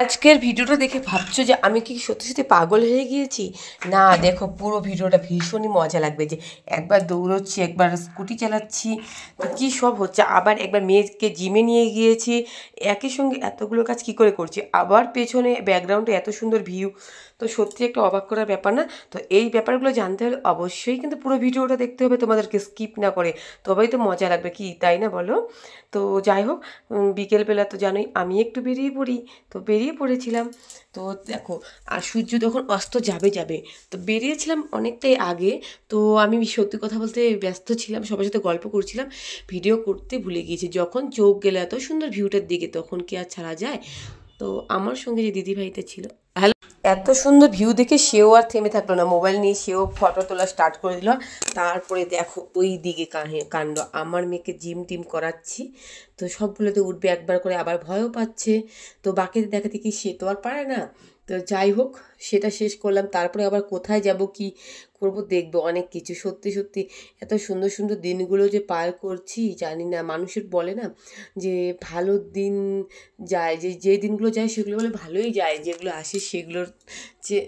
আজকের ভিডিওটা দেখে ভাবছো যে আমি কি সত্যি সত্যি পাগল হয়ে গিয়েছি? না, দেখো পুরো ভিডিওটা ভীষণই মজা লাগবে। যে একবার দৌড়চ্ছি, একবার স্কুটি চালাচ্ছি, তো কী সব হচ্ছে। আবার একবার মেয়েকে জিমে নিয়ে গিয়েছি, একই সঙ্গে এতগুলো কাজ কী করে করছি। আবার পেছনে ব্যাকগ্রাউন্ডে এত সুন্দর ভিউ, তো সত্যি একটা অবাক করার ব্যাপার না? তো এই ব্যাপারগুলো জানতে হলে অবশ্যই কিন্তু পুরো ভিডিওটা দেখতে হবে তোমাদেরকে, স্কিপ না করে, তবেই তো মজা লাগবে, কি তাই না বলো? তো যাই হোক, বিকেলবেলা তো জানোই আমি একটু বেরিয়ে পড়ি, তো বেরিয়ে পড়েছিলাম। তো দেখো, আর সূর্য যখন অস্ত যাবে যাবে, তো বেরিয়েছিলাম অনেকটাই আগে। তো আমি সত্যি কথা বলতে ব্যস্ত ছিলাম, সবার সাথে গল্প করছিলাম, ভিডিও করতে ভুলে গিয়েছি। যখন চোখ গেলে এত সুন্দর ভিউটার দিকে, তখন কি আর ছাড়া যায়? তো আমার সঙ্গে যে দিদিভাইটা ছিল, হ্যালো, এত সুন্দর ভিউ দেখে সেও আর থেমে থাকলো না, মোবাইল নিয়ে সেও ফটো তোলা স্টার্ট করে দিল। তারপরে দেখো ওই দিকে কাণ্ড, আমার মেয়েকে জিম টিম করাচ্ছি, তো সবগুলোতে উঠবে একবার করে, আবার ভয়ও পাচ্ছে। তো বাকিদের দেখাতে কি সে তো আর পারে না। তো যাই হোক, সেটা শেষ করলাম, তারপরে আবার কোথায় যাব কি করব দেখবো অনেক কিছু। সত্যি সত্যি এত সুন্দর সুন্দর দিনগুলো যে পার করছি, জানি না, মানুষের বলে না যে ভালো দিন যায়, যে যে দিনগুলো যায় সেগুলো বলে ভালোই যায়, যেগুলো আসে সেগুলোর যে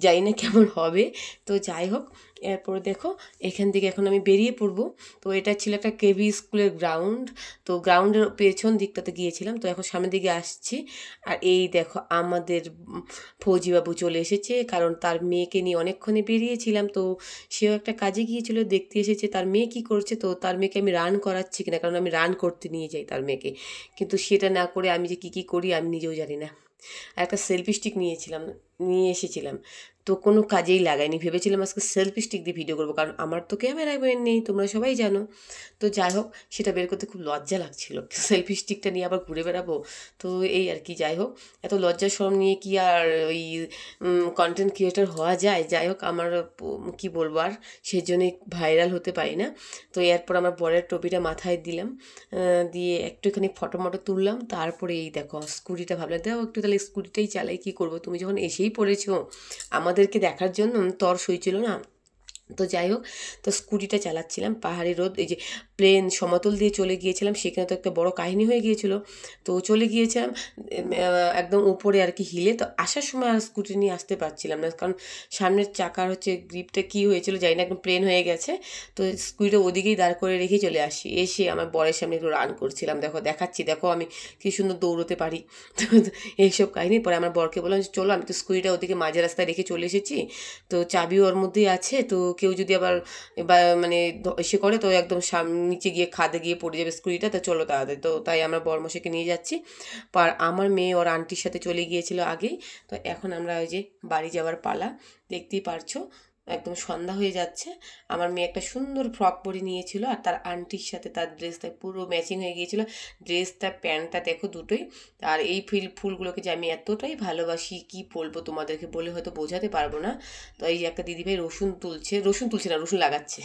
জানি না কেমন হবে। তো যাই হোক, এরপরে দেখো এখান থেকে এখন আমি বেরিয়ে পড়বো। তো এটা ছিল একটা কেভি স্কুলের গ্রাউন্ড, তো গ্রাউন্ডের পেছন দিকটাতে গিয়েছিলাম, তো এখন সামনের দিকে আসছি। আর এই দেখো আমাদের ফৌজিবাবু চলে এসেছে, কারণ তার মেয়েকে নিয়ে অনেকক্ষণে বেরিয়েছিলাম, তো সেও একটা কাজে গিয়েছিল, দেখতে এসেছে তার মেয়ে কী করছে। তো তার মেয়েকে আমি রান করাচ্ছি কিনা, কারণ আমি রান করতে নিয়ে যাই তার মেয়েকে, কিন্তু সেটা না করে আমি যে কী করি আমি নিজেও জানি না। একটা সেলফি স্টিক নিয়ে এসেছিলাম, তো কোনো কাজেই লাগাইনি। ভেবেছিলাম আজকে সেলফি স্টিক দিয়ে ভিডিও করবো, কারণ আমার তো ক্যামেরা নেই, তোমরা সবাই জানো। তো যাই হোক, সেটা বের করতে খুব লজ্জা লাগছিল, সেলফি স্টিকটা নিয়ে আবার ঘুরে বেড়াবো। তো এই আর কি, যাই হোক, এত লজ্জা শরম নিয়ে কি আর ওই কন্টেন্ট ক্রিয়েটর হওয়া যায়? যাই হোক, আমার কি বলবো আর, সেই জন্যই ভাইরাল হতে পারি না। তো এরপর আমার বরের টপিটা মাথায় দিলাম, দিয়ে একটুখানি ফটো মটো তুললাম। তারপরে এই দেখো স্কুটিটা, ভাবলাম দাও একটু তাহলে স্কুটিটাই চালাই, কী করবো, তুমি যখন এসেই পড়েছো আমাদেরকে দেখার জন্য, তর সইছিল না। তো যাই হোক, তো স্কুটিটা চালাচ্ছিলাম, পাহাড়ি রোদ, এই যে প্লেন সমতল দিয়ে চলে গিয়েছিলাম, সেখানে তো একটা বড় কাহিনী হয়ে গিয়েছিল। তো চলে গিয়েছিলাম একদম উপরে আর কি, হিলে। তো আসার সময় আর স্কুটি নিয়ে আসতে পারছিলাম না, কারণ সামনের চাকার হচ্ছে গ্রিপটা কী হয়েছিল জানি না, একদম প্লেন হয়ে গেছে। তো স্কুটিটা ওদিকেই দাঁড় করে রেখে চলে আসি, এসে আমার বরের সামনে একটু রান করছিলাম, দেখাচ্ছি দেখো আমি কী সুন্দর দৌড়তে পারি। তো এইসব কাহিনী। পরে আমার বরকে বললাম যে চলো, আমি তো স্কুটিটা ওদিকে মাঝে রাস্তায় রেখে চলে এসেছি, তো চাবিও ওর মধ্যেই আছে, তো কেউ যদি আবার বা মানে এসে করে, তো একদম নিচে গিয়ে খাদে গিয়ে পড়ে যাবে স্কুটিটা, তো চলো তাড়াতাড়ি। তো তাই আমরা বরমশাইকে নিয়ে যাচ্ছি। আর আমার মেয়ে ওর আন্টির সাথে চলে গিয়েছিল আগেই। তো এখন আমরা ওই যে বাড়ি যাওয়ার পালা, দেখতেই পারছো একদম সন্ধ্যা হয়ে যাচ্ছে। আমার মেয়ে একটা সুন্দর ফ্রক পরে নিয়েছিল, আর তার আন্টির সাথে তার ড্রেসটা পুরো ম্যাচিং হয়ে গিয়েছিল, ড্রেসটা প্যান্টটা দেখো দুটোই। আর এই ফুলগুলোকে যে আমি এতটাই ভালোবাসি, কি বলবো তোমাদেরকে, বলে হয়তো বোঝাতে পারবো না। তো এই যে একটা দিদিভাই রসুন তুলছে না, রসুন লাগাচ্ছে।